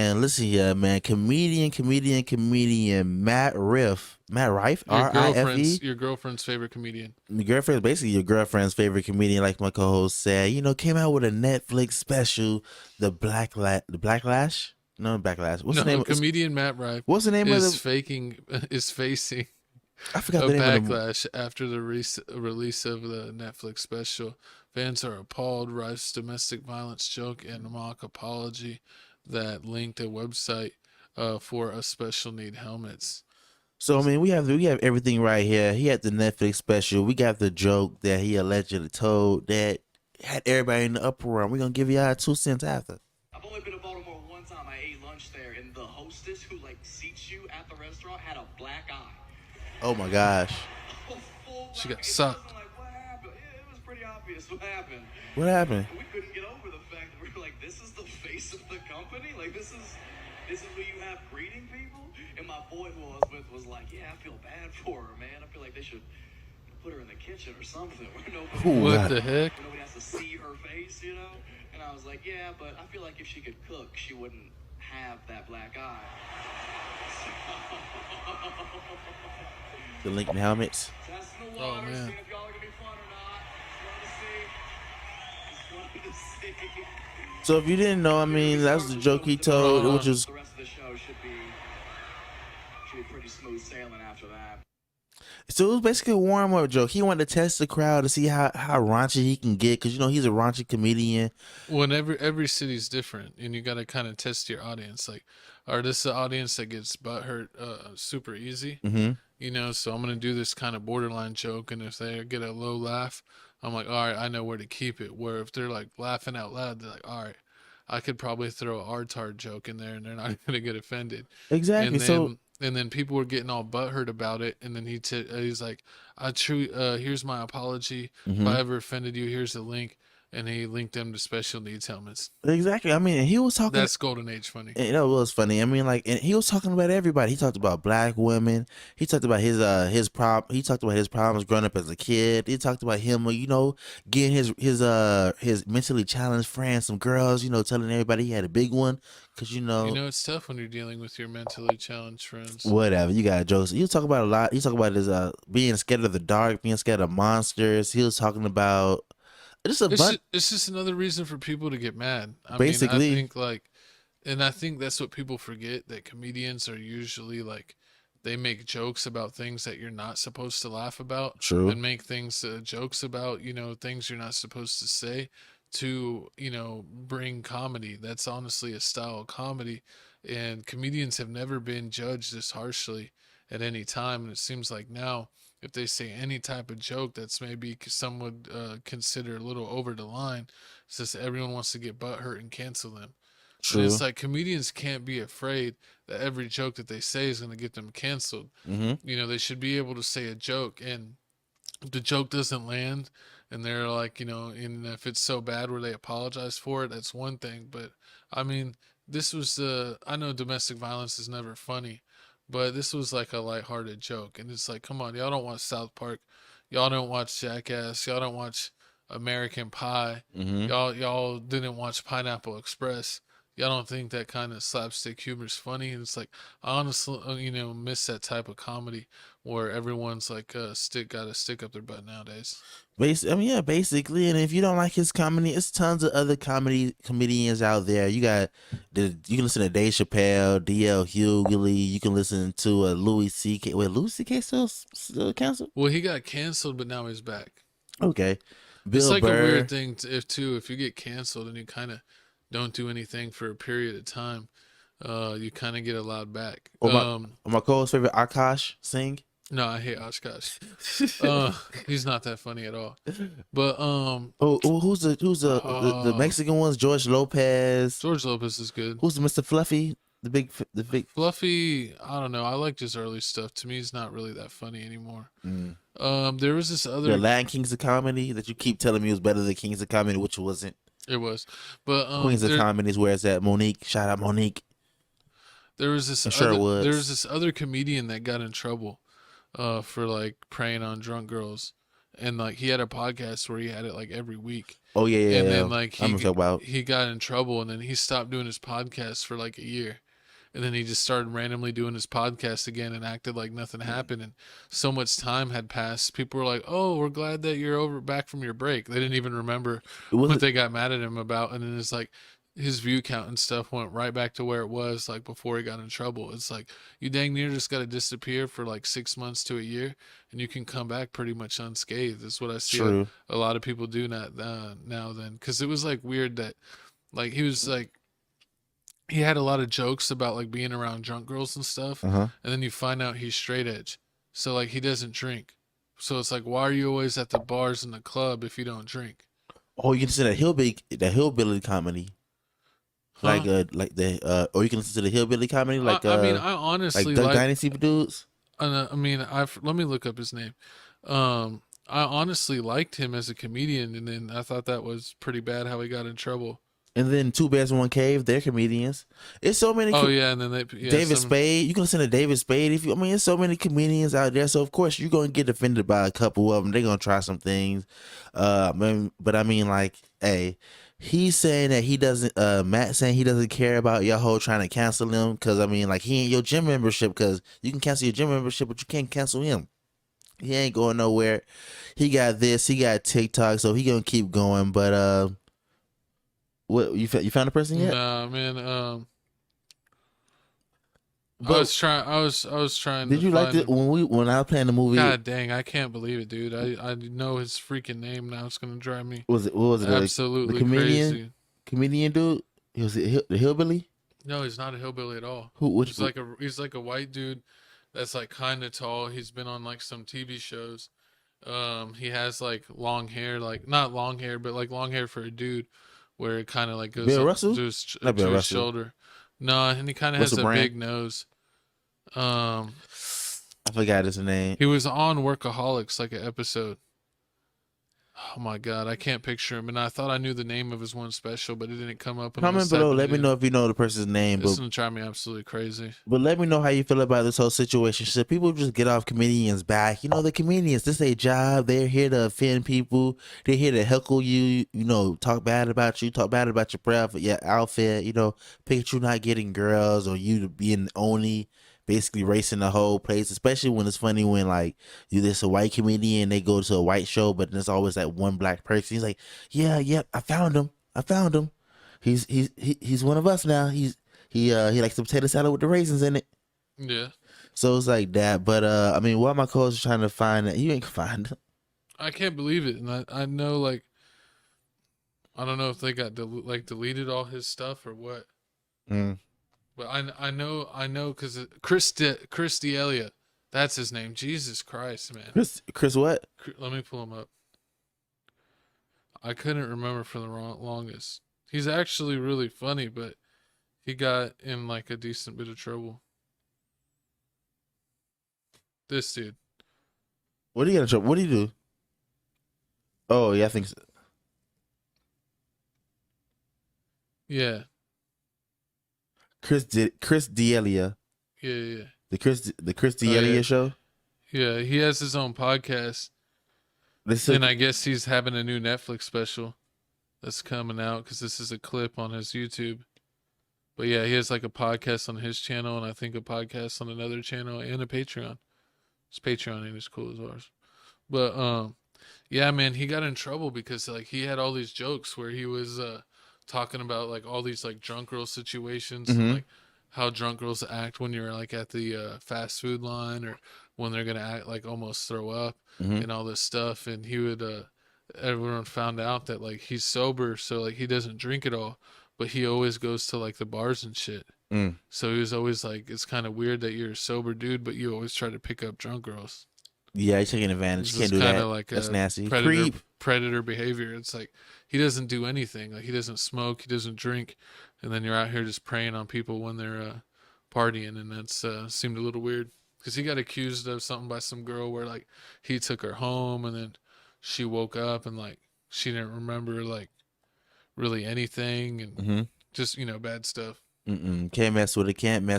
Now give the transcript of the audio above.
And listen here, man. Comedian Matt Rife, Rife. Your girlfriend's favorite comedian. My girlfriend's basically your girlfriend's favorite comedian, like my co-host said. Came out with a Netflix special, the Blacklash. No, Backlash. What's the No, name? comedian Matt Rife What's the name of is the? faking is facing I forgot a the name of the. backlash after the release of the Netflix special. Fans are appalled. Rife's domestic violence joke and mock apology that linked a website for a special need helmets. So I mean, we have everything right here. He had the Netflix special. We got the joke that he allegedly told that had everybody in the uproar. We're gonna give you our 2 cents after. I've only been to Baltimore one time. I ate lunch there, and the hostess who like seats you at the restaurant had a black eye. Oh my gosh. She got sucked. I'm like, what happened? Yeah, it was pretty obvious what happened. What happened? And we couldn't get over the fact that we're like, this is the face of the company. Like this is what you have greeting people. And my boy who I was with was like, yeah, I feel bad for her, man. I feel like they should put her in the kitchen or something where What the heck? nobody has to see her face, you know? And I was like, yeah, but I feel like if she could cook, she wouldn't have that black eye. The Lincoln helmets. Testing the Oh, water, man. seeing if y'all are gonna be fun or not. Just wanted to see. So if you didn't know, I mean, that's the joke he told, which is The rest of the show should be pretty smooth sailing after that. so it was basically a warm up joke. He wanted to test the crowd to see how raunchy he can get, because he's a raunchy comedian. Well, every city's different, and you got to kind of test your audience. Like, are this the audience that gets butthurt super easy? Mm-hmm. So I'm gonna do this kind of borderline joke, and if they get a low laugh, I'm like, all right, I know where to keep it. Where if they're like laughing out loud, they're like, all right, I could probably throw a artard joke in there, and they're not gonna get offended. Exactly. And So then people were getting all butthurt about it, and then he's like, here's my apology. If mhm. I ever offended you, here's the link, and he linked them to special needs helmets. Exactly. I mean, he was talking. That's golden age funny. It was funny. I mean, like, and he was talking about everybody. He talked about black women. He talked about He talked about his problems growing up as a kid. He talked about him, getting his mentally challenged friends, some girls, telling everybody he had a big one, because It's tough when you're dealing with your mentally challenged friends. whatever. You got jokes. You talk about a lot. You talk about his being scared of the dark, being scared of monsters. He was talking about just a bunch. It's just another reason for people to get mad. I mean, I Basically, think and I think that's what people forget, that comedians are usually like, they make jokes about things that you're not supposed to laugh about, true. and make things jokes about, things you're not supposed to say to, bring comedy. That's honestly a style of comedy, and comedians have never been judged this harshly at any time. And it seems like now, if they say any type of joke that's maybe some would consider a little over the line, it's just everyone wants to get butthurt and cancel them. And True. it's like comedians can't be afraid that every joke that they say is going to get them canceled. Mm-hmm. They should be able to say a joke, and if the joke doesn't land, and they're like, and if it's so bad where they apologize for it, that's one thing. But I mean, this was I know domestic violence is never funny, but this was like a lighthearted joke. And it's like, come on, y'all don't watch South Park. Y'all don't watch Jackass. Y'all don't watch American Pie. Mm-hmm. Y'all didn't watch Pineapple Express. Y'all don't think that kind of slapstick humor is funny. And it's like, I honestly, miss that type of comedy where everyone's like, got a stick up their butt nowadays. I mean, yeah, basically. And if you don't like his comedy, it's tons of other comedians out there. You can listen to Dave Chappelle, D.L. Hughley. You can listen to Louis C.K. Wait, Louis C.K. still canceled? Well, he got canceled, but now he's back. Okay. It's Bill like Burr. a weird thing if you get canceled and you kind of don't do anything for a period of time, you kind of get allowed back. My co-host favorite Akash Singh. No, I hate Oshkosh. He's not that funny at all. But who's the Mexican ones? George Lopez. George Lopez is good. Who's Mr. Fluffy? The big Fluffy. I don't know. I like his early stuff. To me, he's not really that funny anymore. Mm. There was this other the Latin Kings of Comedy that you keep telling me was better than Kings of Comedy, which wasn't. It was, but Queens of Comedy is where it's at. Monique, shout out Monique. There was this other comedian that got in trouble for like preying on drunk girls, and like he had a podcast where he had it like every week. Oh yeah, yeah, And yeah. then like I'm talking about. he got in trouble, and then he stopped doing his podcast for like a year. And then he just started randomly doing his podcast again and acted like nothing happened. And so much time had passed. People were like, "Oh, we're glad that you're back from your break." They didn't even remember It was what they got mad at him about. And then it's like his view count and stuff went right back to where it was like before he got in trouble. It's like you dang near just got to disappear for like 6 months to a year, and you can come back pretty much unscathed. That's what I see true. a lot of people do now. Then, because it was like weird that like he was like he had a lot of jokes about like being around drunk girls and stuff, Uh huh. and then you find out he's straight edge, so like he doesn't drink. So it's like, why are you always at the bars and the club if you don't drink? Oh, you can listen to that hillbilly comedy, Huh? like the or you can listen to the hillbilly comedy, I mean, I like honestly Duck like. Dynasty dudes. I mean, let me look up his name. I honestly liked him as a comedian, and then I thought that was pretty bad how he got in trouble. And then Two Bears in One Cave, they're comedians. It's so many. Oh yeah, and then David Spade, you can listen to David Spade if you. I mean, there's so many comedians out there. So of course you're gonna get offended by a couple of them. They're gonna try some things. But I mean, like, hey, he's saying that he doesn't. Matt saying he doesn't care about your whole trying to cancel him because I mean, like, he ain't your gym membership because you can cancel your gym membership, but you can't cancel him. He ain't going nowhere. He got this. He got TikTok, so he gonna keep going. But what you found a person yet? Nah, man. But I was trying. did to you like find it when I was playing the movie? God dang, I can't believe it, dude. I know his freaking name now. It's gonna drive me What was it? absolutely The comedian, crazy. comedian dude. He was the hillbilly. No, he's not a hillbilly at all. Who? Which? He's like a white dude that's like kind of tall. He's been on like some TV shows. He has like long hair, like not long hair, but like long hair for a dude, where it kind of like goes Bill up Russell? Not to Bill his Russell. shoulder. No, and he kind of has Russell a Brand? big nose. Um, I forgot his name. he was on Workaholics, like an episode. Oh my god, I can't picture him, and I thought I knew the name of his one special, but it didn't come up. On Comment this type below. of Let me video. know if you know the person's name. This But gonna drive me absolutely crazy. let me know how you feel about this whole situation. Should people just get off comedians' back? You know, the comedians, this is their job. They're here to offend people. They're here to heckle you. You know, talk bad about you. Talk bad about your breath, your outfit. You know, picture you not getting girls or you being only basically racing the whole place. Especially when it's funny when like there's a white comedian, they go to a white show, but there's always that one black person. He's like, yeah, I found him. I found him. He's one of us now. He likes the potato salad with the raisins in it. Yeah, So it's like that. But I mean, while my co-host is trying to find it, you ain't find it. I can't believe it, and I know like I don't know if they got deleted all his stuff or what, Mm. but I know because Chris D'Elia, that's his name. Jesus Christ, man. Chris what? Let me pull him up. I couldn't remember for the longest. He's actually really funny, but he got in like a decent bit of trouble. This dude. What do you get in trouble? What do you do? Oh yeah, I think so. Yeah. Chris D'Elia. Yeah. The Chris D'Elia yeah. show. Yeah, he has his own podcast. And I guess he's having a new Netflix special that's coming out because this is a clip on his YouTube. But yeah, he has like a podcast on his channel, and I think a podcast on another channel, and a Patreon. His Patreon ain't as cool as ours. But yeah, man, he got in trouble because like he had all these jokes where he was talking about like all these like drunk girl situations, and like how drunk girls act when you're like at the fast food line, or when they're gonna act like almost throw up, and all this stuff. And he would everyone found out that like he's sober, so like he doesn't drink at all, but he always goes to like the bars and shit. So he was always like, it's kind of weird that you're a sober dude, but you always try to pick up drunk girls. Yeah, he's taking advantage. This Can't do is that. kinda like That's a nasty. predator behavior. It's like he doesn't do anything. Like he doesn't smoke, he doesn't drink, and then you're out here just preying on people when they're partying, and that's seemed a little weird because he got accused of something by some girl where like he took her home, and then she woke up and like she didn't remember like really anything, and just bad stuff. Can't mess with it. Can't mess